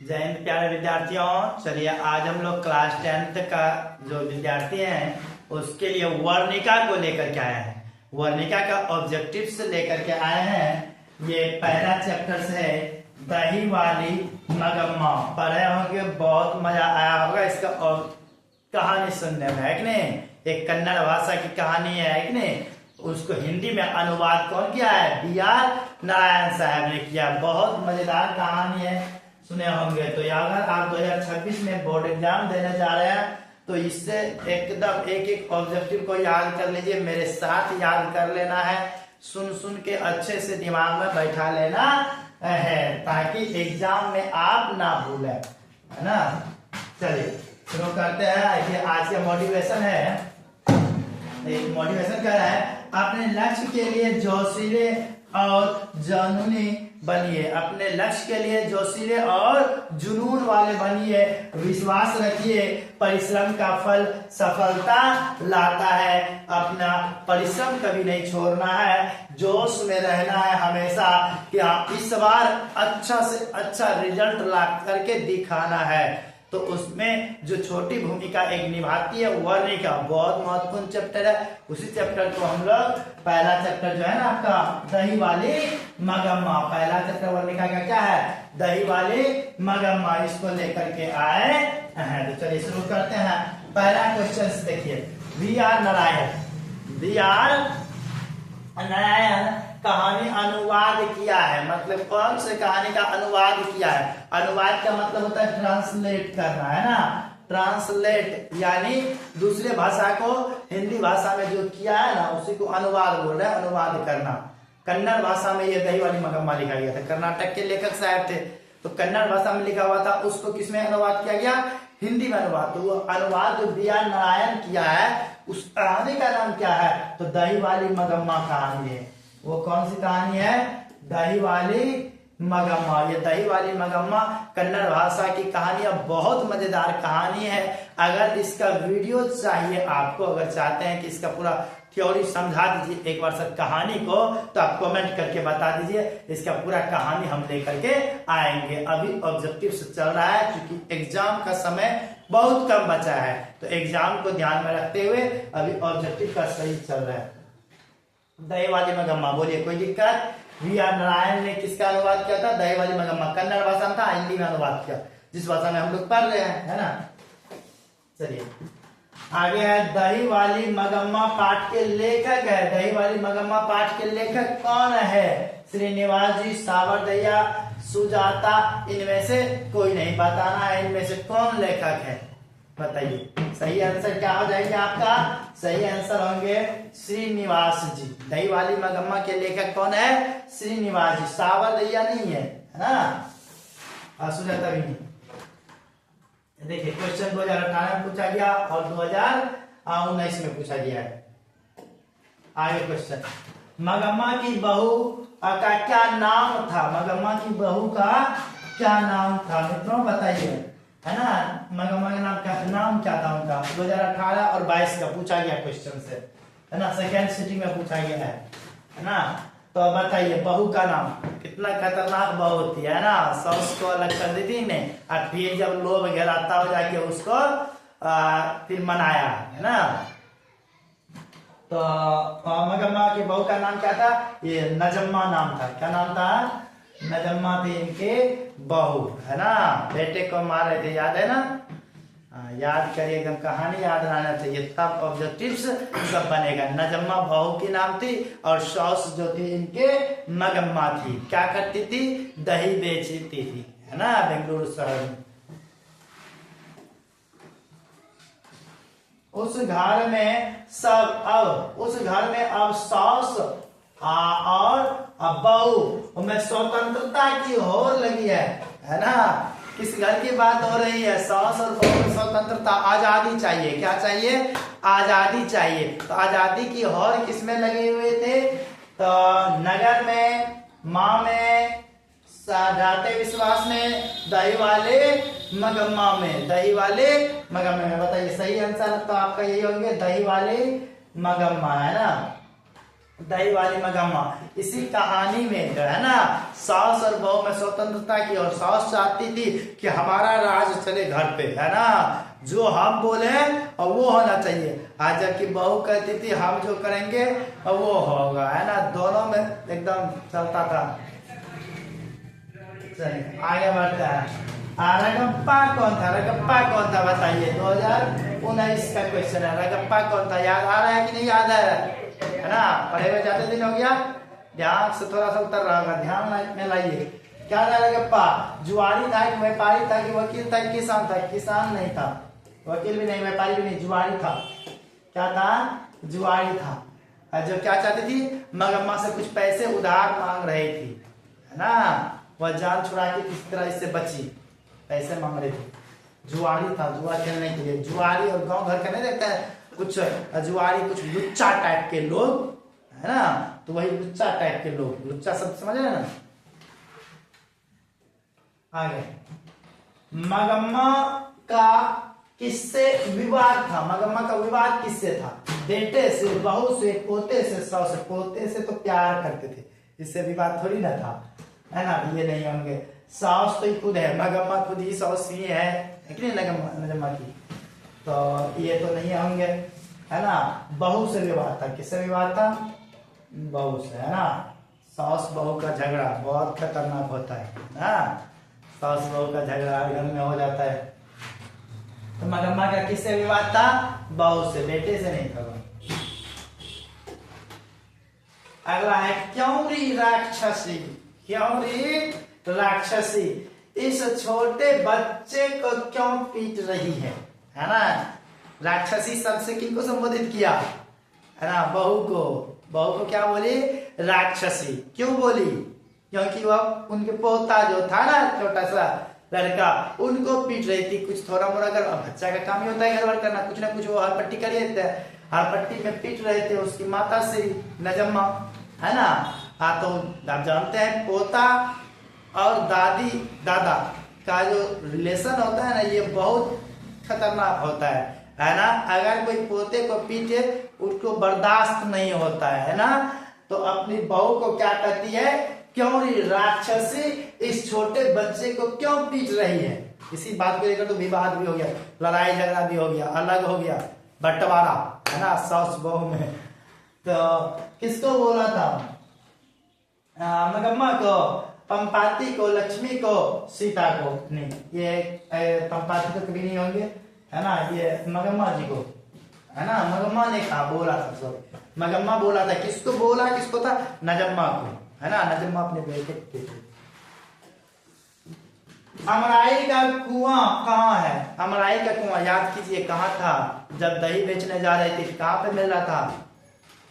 जय हिंद प्यारे विद्यार्थियों। चलिए आज हम लोग क्लास 10th का जो विद्यार्थी हैं उसके लिए वर्णिका को लेकर के आए हैं। वर्णिका का ऑब्जेक्टिव्स लेकर के आए हैं। ये पहला चैप्टर है दही वाली मगम्मा। पढ़े होंगे, बहुत मजा आया होगा इसका कहानी सुनने में, है कि नहीं। एक कन्नड़ भाषा की कहानी है कि नहीं। उसको हिंदी में अनुवाद कौन किया है? बी.आर. नारायण साहब ने किया। बहुत मजेदार कहानी है, सुने होंगे। तो अगर आप 2026 में बोर्ड एग्जाम देने जा रहे हैं तो इससे एकदम एक एक ऑब्जेक्टिव को याद कर लीजिए, मेरे साथ याद कर लेना है, सुन सुन के अच्छे से दिमाग में बैठा लेना है ताकि एग्जाम में आप ना भूलें, है ना। चलिए शुरू करते हैं। ये आज का मोटिवेशन है। मोटिवेशन कर रहा है, अपने लक्ष्य के लिए जोशीले और जुनूनी बनिए। अपने लक्ष्य के लिए जोशीले और जुनून वाले बनिए। विश्वास रखिए, परिश्रम का फल सफलता लाता है। अपना परिश्रम कभी नहीं छोड़ना है, जोश में रहना है हमेशा कि हाँ इस बार अच्छा से अच्छा रिजल्ट ला करके दिखाना है। तो उसमें जो छोटी भूमिका एक निभाती है वर्णिका, बहुत महत्वपूर्ण चैप्टर है। उसी चैप्टर को हम लोग पहला चैप्टर जो है ना आपका दही वाली मगम्मा, पहला चैप्टर वर्णिका का क्या है? दही वाली मगम्मा, इसको लेकर के आए हैं। तो चलिए शुरू करते हैं। पहला क्वेश्चन देखिए, बी.आर. नारायण कहानी अनुवाद किया है। मतलब कौन से कहानी का अनुवाद किया है? अनुवाद का मतलब होता है ट्रांसलेट करना, है ना। ट्रांसलेट यानी दूसरे भाषा को हिंदी भाषा में जो किया है ना उसी को अनुवाद बोल रहे हैं, अनुवाद करना। कन्नड़ भाषा में ये दही वाली मगम्मा लिखा गया था। कर्नाटक के लेखक साहब थे, तो कन्नड़ भाषा में लिखा हुआ था, उसको किसमें अनुवाद किया गया? हिंदी में अनुवाद। तो वो अनुवाद जो बी.आर. नारायण किया है उस कहानी का नाम क्या है? तो दही वाली मगम्मा कहानी है। वो कौन सी कहानी है? दही वाली मगम्मा। ये दही वाली मगम्मा कन्नड़ भाषा की कहानी है, बहुत मजेदार कहानी है। अगर इसका वीडियो चाहिए आपको, अगर चाहते हैं कि इसका पूरा थ्योरी समझा दीजिए एक बार सब कहानी को, तो आप कमेंट करके बता दीजिए। इसका पूरा कहानी हम लेकर के आएंगे। अभी ऑब्जेक्टिव चल रहा है क्योंकि एग्जाम का समय बहुत कम बचा है, तो एग्जाम को ध्यान में रखते हुए अभी ऑब्जेक्टिव का सही चल रहा है। दही वाली मगम्मा, बोलिए कोई दिक्कत? बी.आर. नारायण ने किसका अनुवाद किया था? दही वाली मगम्मा। कन्नड़ भाषा में था, हिंदी में अनुवाद किया, जिस भाषा में हम लोग पढ़ रहे हैं, है ना। चलिए आगे है, दही वाली मगम्मा पाठ के लेखक है। दही वाली मगम्मा पाठ के लेखक कौन है? श्रीनिवास जी, सावरदैया, सुजाता, इनमें से कोई नहीं, बताना है इनमें से कौन लेखक है, बताइए। सही आंसर क्या हो जाएगा आपका? सही आंसर होंगे श्रीनिवास जी। दही वाली मगम्मा के लेखक कौन है? श्रीनिवास जी। सावरदैया नहीं है ना, सुजाता भी नहीं। देखिए क्वेश्चन 2018 में पूछा गया और 2019 में पूछा गया है। आगे क्वेश्चन, मगम्मा की बहू का क्या नाम था? मगम्मा की बहू का क्या नाम था मित्रों, बताइए, है ना। मगम्मा का नाम क्या था उनका? 2018 और 22 का पूछा गया क्वेश्चन से, है ना। सेकेंड सिटिंग में पूछा गया है ना। तो बताइए बहू का नाम। कितना खतरनाक बहू होती है ना, सास को अलग कर देती ने, और फिर जब लोभ घेराता हो जाके उसको फिर मनाया, है ना। तो मगम्मा की बहू का नाम क्या था? ये नजम्मा नाम था। क्या नाम था? नजम्मा थी इनके बहू, है ना। बेटे को मार रहे थे, याद है ना। याद करिए, एकदम कहानी याद रहना चाहिए, तब ऑब्जेक्टिव्स सब बनेगा। नजम्मा बहू की नाम थी और सास जो थी इनके मगम्मा थी। क्या करती थी? दही बेचती थी, है ना, बेंगलुरु शहर में। उस घर में अब सास और बहू में स्वतंत्रता की होड़ लगी है ना। किस घर की बात हो रही है? सास और बहू में स्वतंत्रता, आजादी चाहिए। क्या चाहिए? आजादी चाहिए। तो आजादी की होड़ किसमें लगे हुए थे? तो नगर में, माँ में, जाते विश्वास में, दही वाले मगम्मा में। दही वाले मगम्मा में, बताइए सही आंसर तो आपका यही होंगे, दही वाले मगम्मा, है ना। दही वाली मगम्मा। इसी कहानी में जो है ना सास और बहू में स्वतंत्रता की, और सास चाहती थी कि हमारा राज चले घर पे, है ना, जो हम बोले और वो होना चाहिए। आज जबकि बहू कहती थी हम जो करेंगे और वो होगा, है ना, दोनों में एकदम चलता था। चलिए आगे बढ़ते हैं। रगप्पा कौन था? रगप्पा कौन था बताइए? 2019 का क्वेश्चन है। रगप्पा कौन था? याद आ रहा है कि नहीं याद है ना? पढ़े हुए ज्यादा दिन हो गया, ध्यान से थोड़ा सा उतर रहा होगा, ध्यान में लाइए। क्या था रगप्पा? जुआरी था कि व्यापारी था कि वकील था कि किसान था? किसान नहीं था, वकील भी नहीं, व्यापारी भी नहीं, जुआरी था। क्या था? जुआरी था। जो क्या चाहती थी? मगम्मा से कुछ पैसे उधार मांग रही थी, है ना, वह जान छुड़ा के किसी तरह इससे बची, पैसे मांग रही थी। जुआरी था, जुआ खेलने के लिए। जुआरी और गांव घर का नहीं देखता है कुछ जुआरी, कुछ लुच्चा टाइप के लोग, है ना, तो वही लुच्चा टाइप के लोग, लुच्चा शब्द समझ रहे ना। आगे, मगम्मा का किससे विवाद था? मगम्मा का विवाद किससे था? बेटे से, बहू से, पोते से, सास से। पोते से तो प्यार करते थे, इससे विवाद थोड़ी ना था, है ना, ये नहीं होंगे। सास तो ही खुद है, मगम्मा खुद ही सास ही है कि नहीं नगम्मा की, तो ये तो नहीं होंगे, है ना। बहू से विवाद था। किससे विवाद था? बहू से, है ना। सास बहू का झगड़ा बहुत खतरनाक होता है ना, सास बहू का झगड़ा घर में हो जाता है। तो मगम्मा का किससे विवाद था? बहू से, बेटे से नहीं था। अगला है क्योंरी राक्षसी। क्योंरी राक्षसी इस छोटे बच्चे को क्यों पीट रही है ना। राक्षसी शब्द से किनको संबोधित किया, है ना, बहू को। बहू को क्या बोली? राक्षसी। क्यों बोली? क्योंकि वह उनके पोता जो था ना, छोटा सा लड़का, उनको पीट रही थी। कुछ थोड़ा मोड़ा कर, बच्चा का काम ही होता है घर बार करना, कुछ ना कुछ वो हर पट्टी कर लेते हैं। हर पट्टी में पीट रहे थे उसकी माता से, नजम्मा, है ना। हाँ, तो आप जानते हैं पोता और दादी दादा का जो रिलेशन होता है ना, ये बहुत खतरनाक होता है ना। अगर कोई पोते को पीटे, उसको बर्दाश्त नहीं होता है ना, तो अपनी बहू को क्या कहती है? क्यों राक्षसी इस छोटे बच्चे को क्यों पीट रही है? इसी बात को लेकर तो विवाद भी हो गया, लड़ाई झगड़ा भी हो गया, अलग हो गया, बंटवारा, है ना, सास बहू में। तो किसको बोला था? मगम्मा को, पंपाती को, लक्ष्मी को, सीता को नहीं। ये पंपाती तो कभी नहीं होंगे, है ना, ये मगम्मा जी को, है ना। मगम्मा ने कहा, बोला था, सब मगम्मा बोला था। किसको बोला? किसको था? नजम्मा को, है ना, नजम्मा अपने बेटे को। अमराई का कुआं कहाँ है? अमराई का कुआं याद कीजिए कहाँ था? जब दही बेचने जा रहे थे, कहाँ पे मिल रहा था?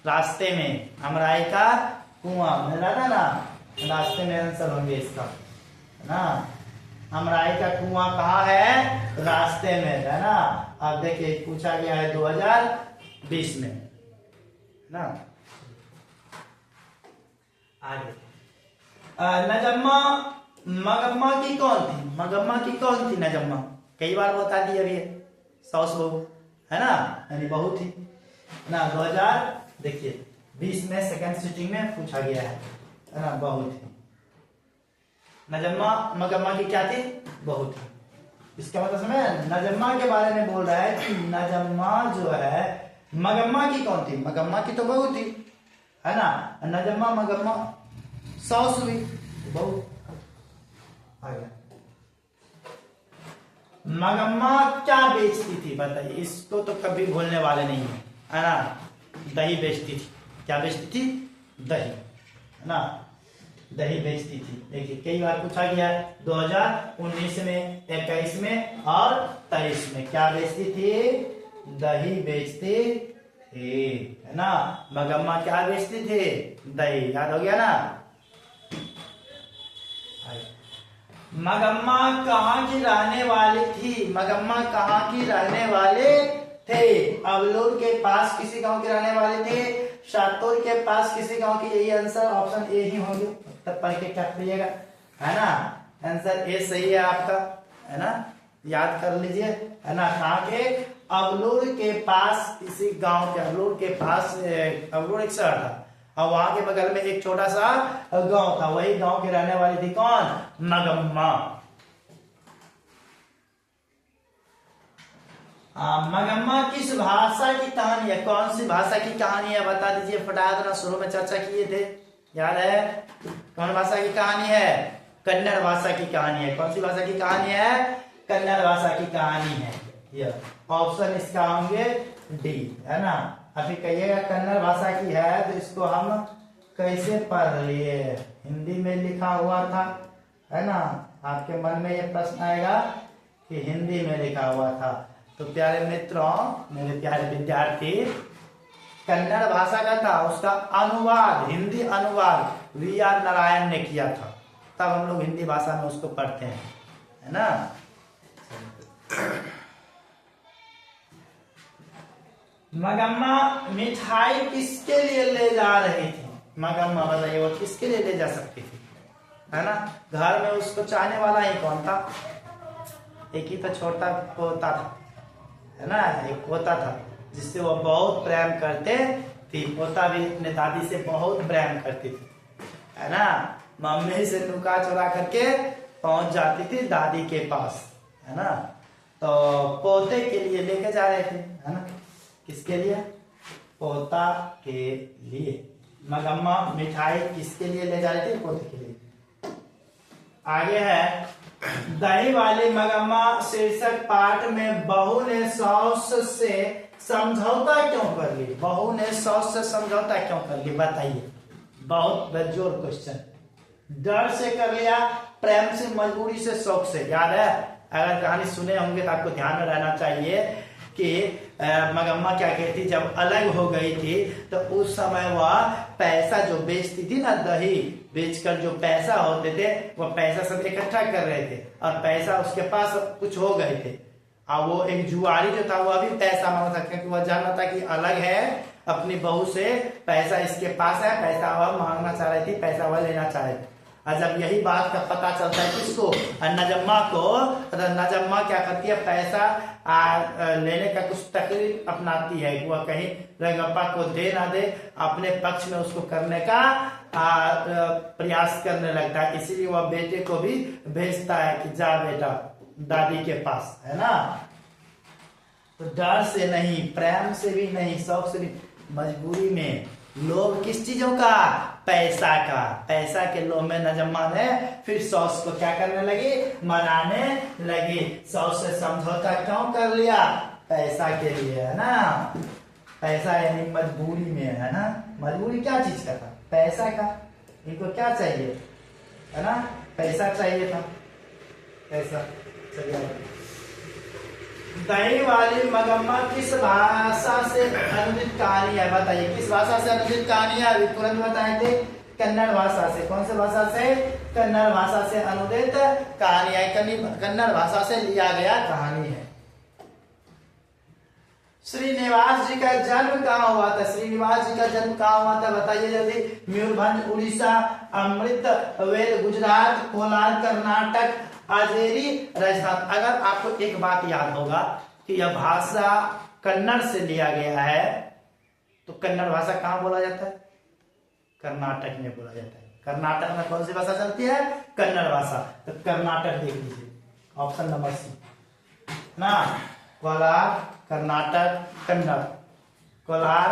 रास्ते में। अमराई का कुआं मिल रहा था ना, रास्ते में आंसर होंगे इसका, है ना। अमराई का कुआं कहाँ है? रास्ते में, है ना। अब देखिए पूछा गया है 2020 में, है ना। आगे, नजम्मा मगम्मा की कौन थी? मगम्मा की कौन थी नजम्मा? कई बार बता दी अभी, सास बहू, है ना, यानी बहू थी ना। 2020 में सेकंड सिटिंग में पूछा गया है ना, बहू थी नजम्मा। मगम्मा की क्या थी? बहू थी। इसका मतलब समझ, नजम्मा के बारे में बोल रहा है कि नजम्मा जो है, मगम्मा की कौन थी? मगम्मा की तो बहू थी, है ना। नजम्मा मगम्मा सास हुई, बहू। मगम्मा क्या बेचती थी बताइए? इसको तो कभी भूलने वाले नहीं है ना। दही बेचती थी। क्या बेचती थी? दही, है ना, दही बेचती थी। देखिए कई बार पूछा गया है, 2019 में, 21 में और 23 में। क्या बेचती थी? दही बेचती थी, है ना। मगम्मा क्या बेचती थी? दही। याद हो गया ना। मगम्मा कहाँ की रहने वाली थी? मगम्मा कहाँ की रहने वाले थे? अवलूर के पास किसी गांव के रहने वाले थे, शातुर के पास किसी गांव की। यही आंसर ऑप्शन ए ही होंगे, तब पढ़ के क्या करिएगा, है ना। आंसर ए सही है आपका, है ना, याद कर लीजिए, है ना। कहाँ के? अवलूर के पास किसी गांव के। अवलूर के पास, अवलूर एक शहर था, और वहां के बगल में एक छोटा सा गांव था, वही गांव के रहने वाली थी कौन? मगम्मा। मगम्मा किस भाषा की कहानी है? कौन सी भाषा की कहानी है बता दीजिए फटाफट ना, शुरू में चर्चा किए थे, याद है? कौन भाषा की कहानी है? कन्नड़ भाषा की कहानी है। कौन सी भाषा की कहानी है? कन्नड़ भाषा की कहानी है। ये ऑप्शन इसका होंगे डी, है ना। अभी कहिएगा कन्नड़ भाषा की है तो इसको हम कैसे पढ़ लिए? हिंदी में लिखा हुआ था, है ना। आपके मन में ये प्रश्न आएगा कि हिंदी में लिखा हुआ था। तो प्यारे मित्रों, मेरे प्यारे विद्यार्थी, कन्नड़ भाषा का था, उसका अनुवाद, हिंदी अनुवाद वी.आर. नारायण ने किया था। तब हम लोग हिंदी भाषा में उसको पढ़ते हैं, है ना। मगम्मा मिठाई किसके लिए ले जा रही थी? मगम्मा बताइए, वो किसके लिए ले जा सकती थी, है ना। घर में उसको चाहने वाला ही कौन था? एक ही तो छोटा पोता था, है ना। एक पोता था जिससे वो बहुत प्रेम करते थी। पोता भी अपने दादी से बहुत प्रेम करती थी, है ना। मम्मी से लुका चुरा करके पहुंच जाती थी दादी के पास, है ना। तो पोते के लिए लेके जा रहे थे, है ना। किसके लिए? पोता के लिए। मगम्मा मिठाई किसके लिए ले जा रही थी? पोते के लिए। आगे है, दही वाली मगम्मा शीर्षक पाठ में बहू ने सास से समझौता क्यों कर ली? बहू ने सास से समझौता क्यों कर ली बताइए? बहुत बेजोर क्वेश्चन। डर से कर लिया, प्रेम से, मजबूरी से, शौक से? याद है? अगर कहानी सुने होंगे तो आपको ध्यान में रहना चाहिए कि मगम्मा क्या कहती, जब अलग हो गई थी तो उस समय वह पैसा जो बेचती थी ना, दही बेचकर जो पैसा होते थे, वह पैसा सब इकट्ठा कर रहे थे और पैसा उसके पास कुछ हो गए थे। और वो एक जुआरी जो था वह भी पैसा मांग सकता, क्योंकि वह जानना था कि अलग है अपनी बहू से, पैसा इसके पास है, पैसा वह मांगना चाह रही थी, पैसा वह लेना चाह रही थी। और जब यही बात का पता चलता है किसको? नजम्मा को। तो नजम्मा क्या करती है? पैसा लेने का कुछ तकलीफ अपनाती है, वह कहीं रंगप्पा को दे ना दे, अपने पक्ष में उसको करने का प्रयास करने लगता है। इसीलिए वह बेटे को भी भेजता है कि जा बेटा दादी के पास, है ना। तो डर से नहीं, प्रेम से भी नहीं, शौक से भी, मजबूरी में। लोभ किस चीजों का? पैसा का। पैसा के लोभ में नजम्मा ने फिर सॉस को क्या करने लगी? मनाने लगी। सॉस से समझौता क्यों कर लिया? पैसा के लिए, है ना। पैसा यानी मजबूरी में, है ना। मजबूरी क्या चीज का था? पैसा का। इनको क्या चाहिए, है ना? पैसा चाहिए था, पैसा। चलिए, दही वाली मगम्मा किस भाषा से अनुदित कहानी है बताइए? किस भाषा से अनुदित कहानी है? अभी तुरंत बताए थे, कन्नड़ भाषा से। कौन से भाषा से? कन्नड़ भाषा से अनुदित कहानी है, कन्नड़ भाषा से लिया गया कहानी है। श्रीनिवास जी का जन्म कहाँ हुआ था? श्रीनिवास जी का जन्म कहाँ हुआ था बताइए जल्दी? मयूरभंज उड़ीसा, अमृतवेल गुजरात, कोलार कर्नाटक, अजेरी राजस्थान। अगर आपको एक बात याद होगा कि यह भाषा कन्नड़ से लिया गया है, तो कन्नड़ भाषा कहाँ बोला जाता है? कर्नाटक में बोला जाता है। कर्नाटक में कौन सी भाषा चलती है? कन्नड़ भाषा। तो कर्नाटक देख लीजिए, ऑप्शन नंबर सी ना। कोलार कर्नाटक, कन्नड़। कोलार